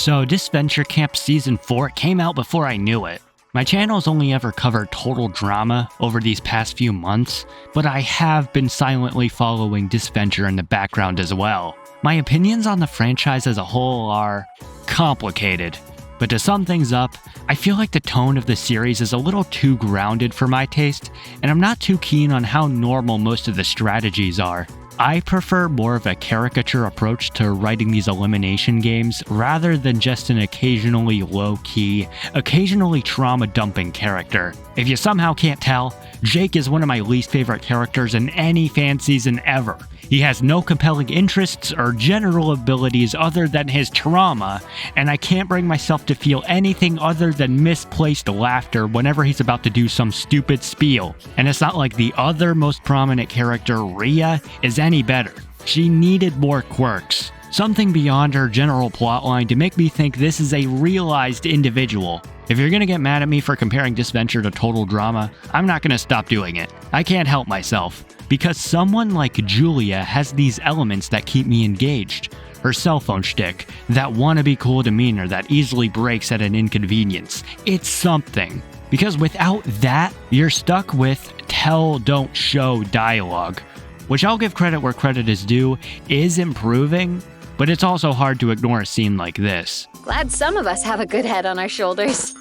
So Disventure Camp Season 4 came out before I knew it. My channel's only ever covered total drama over these past few months, but I have been silently following Disventure in the background as well. My opinions on the franchise as a whole are complicated, but to sum things up, I feel like the tone of the series is a little too grounded for my taste, and I'm not too keen on how normal most of the strategies are. I prefer more of a caricature approach to writing these elimination games rather than just an occasionally low-key, occasionally trauma-dumping character. If you somehow can't tell, Jake is one of my least favorite characters in any fan season ever. He has no compelling interests or general abilities other than his trauma, and I can't bring myself to feel anything other than misplaced laughter whenever he's about to do some stupid spiel. And it's not like the other most prominent character, Rhea, is any better. She needed more quirks. Something beyond her general plotline to make me think this is a realized individual. If you're gonna get mad at me for comparing Disventure to total drama, I'm not gonna stop doing it. I can't help myself. Because someone like Julia has these elements that keep me engaged. Her cell phone shtick, that wannabe cool demeanor that easily breaks at an inconvenience. It's something. Because without that, you're stuck with tell, don't show dialogue. Which I'll give credit where credit is due, is improving, but it's also hard to ignore a scene like this. Glad some of us have a good head on our shoulders.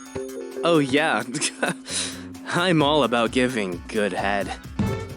Oh yeah, I'm all about giving good head.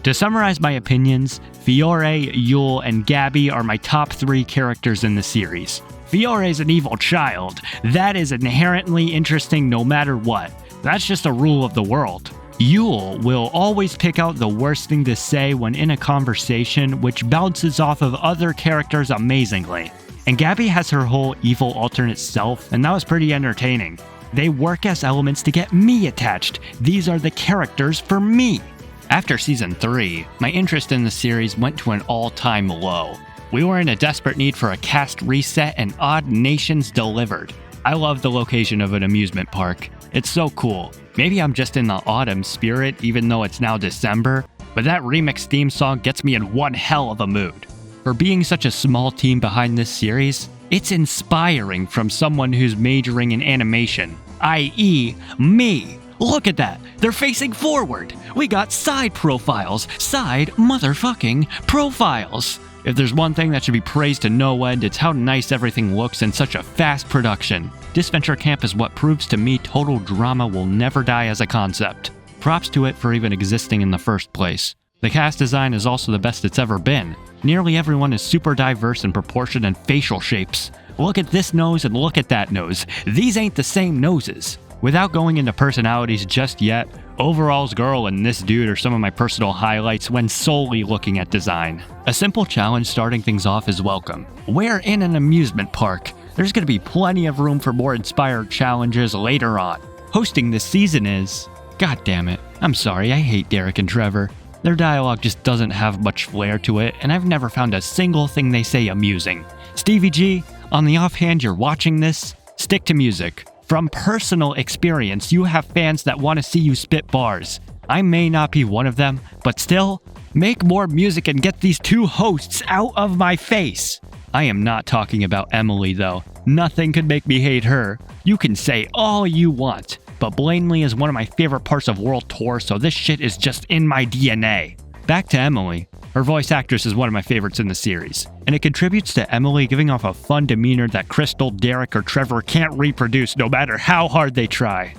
To summarize my opinions, Fiore, Yule, and Gabby are my top 3 characters in the series. Fiore's an evil child. That is inherently interesting no matter what. That's just a rule of the world. Yule will always pick out the worst thing to say when in a conversation, which bounces off of other characters amazingly. And Gabby has her whole evil alternate self, and that was pretty entertaining. They work as elements to get me attached. These are the characters for me. After Season 3, my interest in the series went to an all-time low. We were in a desperate need for a cast reset and Odd Nations delivered. I love the location of an amusement park. It's so cool. Maybe I'm just in the autumn spirit even though it's now December, but that remix theme song gets me in one hell of a mood. For being such a small team behind this series, it's inspiring from someone who's majoring in animation, i.e. me. Look at that! They're facing forward! We got side profiles! Side motherfucking profiles! If there's one thing that should be praised to no end, it's how nice everything looks in such a fast production. Disventure Camp is what proves to me total drama will never die as a concept. Props to it for even existing in the first place. The cast design is also the best it's ever been. Nearly everyone is super diverse in proportion and facial shapes. Look at this nose and look at that nose. These ain't the same noses. Without going into personalities just yet, Overall's girl and this dude are some of my personal highlights when solely looking at design. A simple challenge starting things off is welcome. We're in an amusement park. There's going to be plenty of room for more inspired challenges later on. Hosting this season is... God damn it. I'm sorry, I hate Derek and Trevor. Their dialogue just doesn't have much flair to it, and I've never found a single thing they say amusing. Stevie G, on the offhand you're watching this, stick to music. From personal experience, you have fans that want to see you spit bars. I may not be one of them, but still, make more music and get these 2 hosts out of my face. I am not talking about Emily though. Nothing could make me hate her. You can say all you want, but Blanley is one of my favorite parts of World Tour, so this shit is just in my DNA. Back to Emily. Her voice actress is one of my favorites in the series, and it contributes to Emily giving off a fun demeanor that Crystal, Derek, or Trevor can't reproduce no matter how hard they try.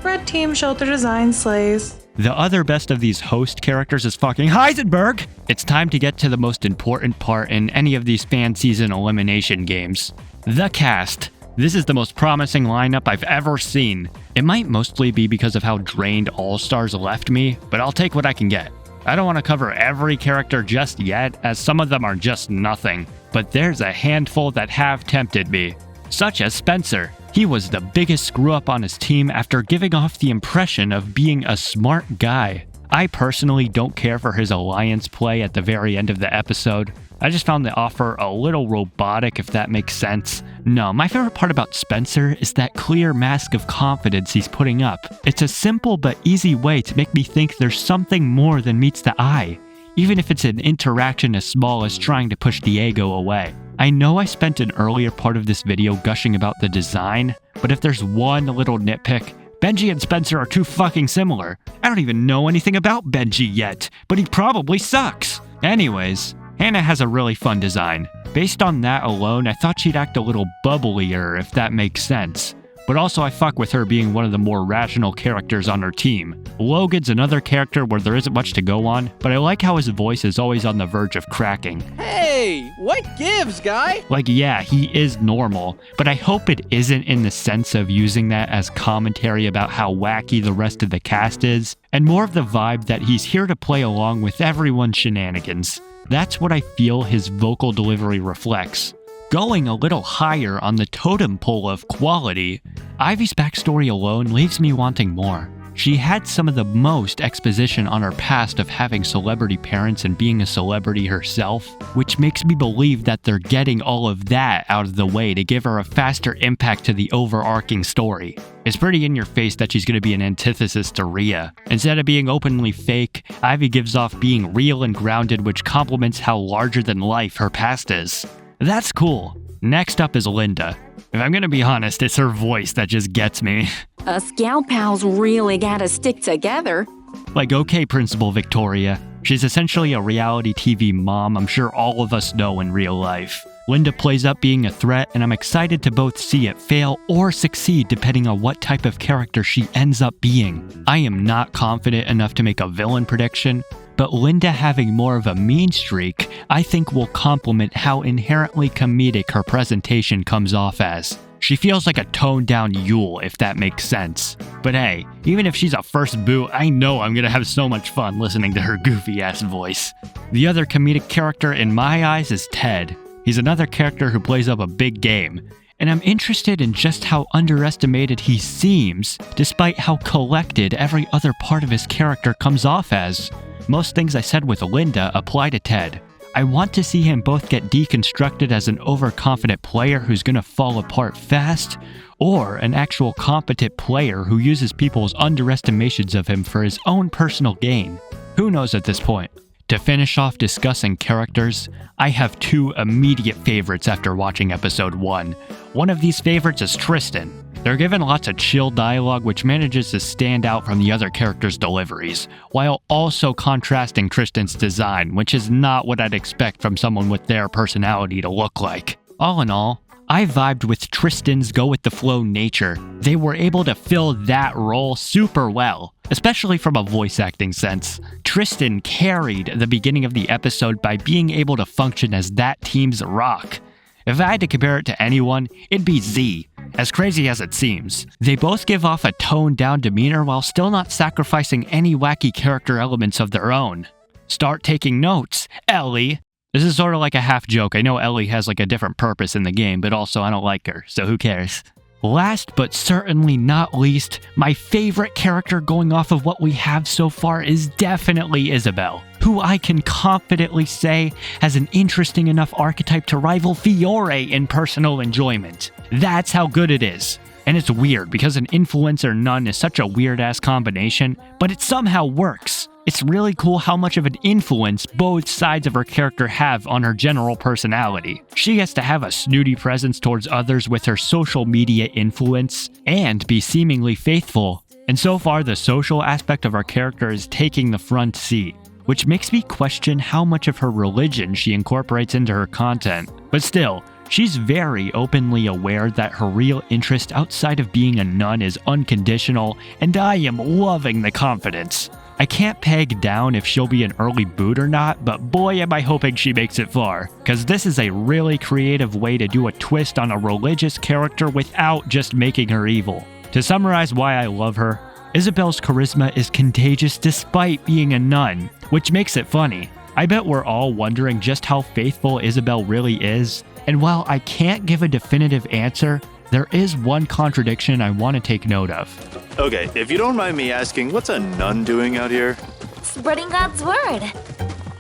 Red Team Shelter Design slays. The other best of these host characters is fucking Heisenberg! It's time to get to the most important part in any of these fan season elimination games. The cast. This is the most promising lineup I've ever seen. It might mostly be because of how drained All-Stars left me, but I'll take what I can get. I don't want to cover every character just yet, as some of them are just nothing, but there's a handful that have tempted me, such as Spencer. He was the biggest screw-up on his team after giving off the impression of being a smart guy. I personally don't care for his alliance play at the very end of the episode. I just found the offer a little robotic, if that makes sense. No, my favorite part about Spencer is that clear mask of confidence he's putting up. It's a simple but easy way to make me think there's something more than meets the eye. even if it's an interaction as small as trying to push Diego away. I know I spent an earlier part of this video gushing about the design, but if there's one little nitpick, Benji and Spencer are too fucking similar. I don't even know anything about Benji yet, but he probably sucks. Anyways, Hannah has a really fun design. Based on that alone, I thought she'd act a little bubblier, if that makes sense. But also I fuck with her being one of the more rational characters on her team. Logan's another character where there isn't much to go on, but I like how his voice is always on the verge of cracking. Hey, what gives, guy? Like, yeah, he is normal, but I hope it isn't in the sense of using that as commentary about how wacky the rest of the cast is, and more of the vibe that he's here to play along with everyone's shenanigans. That's what I feel his vocal delivery reflects. Going a little higher on the totem pole of quality, Ivy's backstory alone leaves me wanting more. She had some of the most exposition on her past of having celebrity parents and being a celebrity herself, which makes me believe that they're getting all of that out of the way to give her a faster impact to the overarching story. It's pretty in your face that she's going to be an antithesis to Rhea. Instead of being openly fake, Ivy gives off being real and grounded, which complements how larger than life her past is. That's cool. Next up is Linda. If I'm gonna be honest, it's her voice that just gets me. Us gal pals really gotta stick together. Like, okay, Principal Victoria. She's essentially a reality TV mom I'm sure all of us know in real life. Linda plays up being a threat, and I'm excited to both see it fail or succeed depending on what type of character she ends up being. I am not confident enough to make a villain prediction, but Linda having more of a mean streak, I think will complement how inherently comedic her presentation comes off as. She feels like a toned-down Yule, if that makes sense. But hey, even if she's a first boot, I know I'm gonna have so much fun listening to her goofy-ass voice. The other comedic character in my eyes is Ted. He's another character who plays up a big game, and I'm interested in just how underestimated he seems, despite how collected every other part of his character comes off as. Most things I said with Linda apply to Ted. I want to see him both get deconstructed as an overconfident player who's gonna fall apart fast, or an actual competent player who uses people's underestimations of him for his own personal gain. Who knows at this point? To finish off discussing characters, I have two immediate favorites after watching episode 1. One of these favorites is Tristan. They're given lots of chill dialogue which manages to stand out from the other characters' deliveries, while also contrasting Tristan's design, which is not what I'd expect from someone with their personality to look like. All in all, I vibed with Tristan's go-with-the-flow nature. They were able to fill that role super well, especially from a voice acting sense. Tristan carried the beginning of the episode by being able to function as that team's rock. If I had to compare it to anyone, it'd be Z, as crazy as it seems. They both give off a toned-down demeanor while still not sacrificing any wacky character elements of their own. Start taking notes, Ellie. This is sort of like a half joke. I know Ellie has like a different purpose in the game, but also I don't like her, so who cares? Last but certainly not least, my favorite character going off of what we have so far is definitely Isabel, who I can confidently say has an interesting enough archetype to rival Fiore in personal enjoyment. That's how good it is. And it's weird because an influencer nun is such a weird-ass combination, but it somehow works. It's really cool how much of an influence both sides of her character have on her general personality. She gets to have a snooty presence towards others with her social media influence, and be seemingly faithful. And so far, the social aspect of our character is taking the front seat, which makes me question how much of her religion she incorporates into her content. But still, she's very openly aware that her real interest outside of being a nun is unconditional, and I am loving the confidence. I can't peg down if she'll be an early boot or not, but boy am I hoping she makes it far, cause this is a really creative way to do a twist on a religious character without just making her evil. To summarize why I love her, Isabel's charisma is contagious despite being a nun, which makes it funny. I bet we're all wondering just how faithful Isabel really is, and while I can't give a definitive answer, there is one contradiction I want to take note of. Okay, if you don't mind me asking, what's a nun doing out here? Spreading God's word.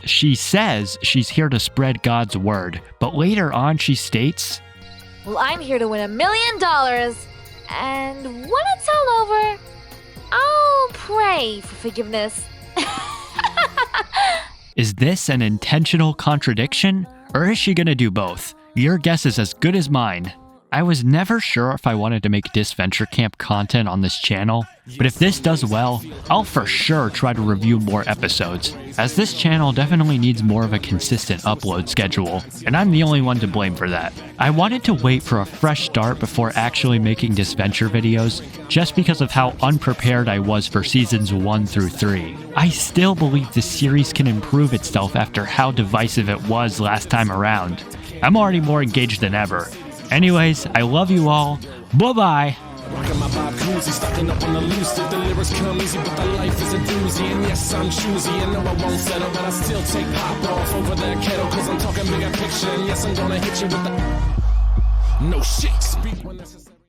She says she's here to spread God's word, but later on she states, Well, I'm here to win $1 million, and when it's all over, I'll pray for forgiveness. Is this an intentional contradiction? Or is she gonna do both? Your guess is as good as mine. I was never sure if I wanted to make Disventure Camp content on this channel, but if this does well, I'll for sure try to review more episodes, as this channel definitely needs more of a consistent upload schedule, and I'm the only one to blame for that. I wanted to wait for a fresh start before actually making Disventure videos, just because of how unprepared I was for seasons 1 through 3. I still believe the series can improve itself after how divisive it was last time around. I'm already more engaged than ever. Anyways, I love you all. Bye-bye. Rockin' my Bob Cousy, stocking up on the loose. The lyrics come easy, but the life is a doozy. And yes, I'm choosy, and no, I won't settle, but I still take pop off over that kettle, cause I'm talking bigger picture. And yes, I'm gonna hit you with the no shit. Speak when necessary.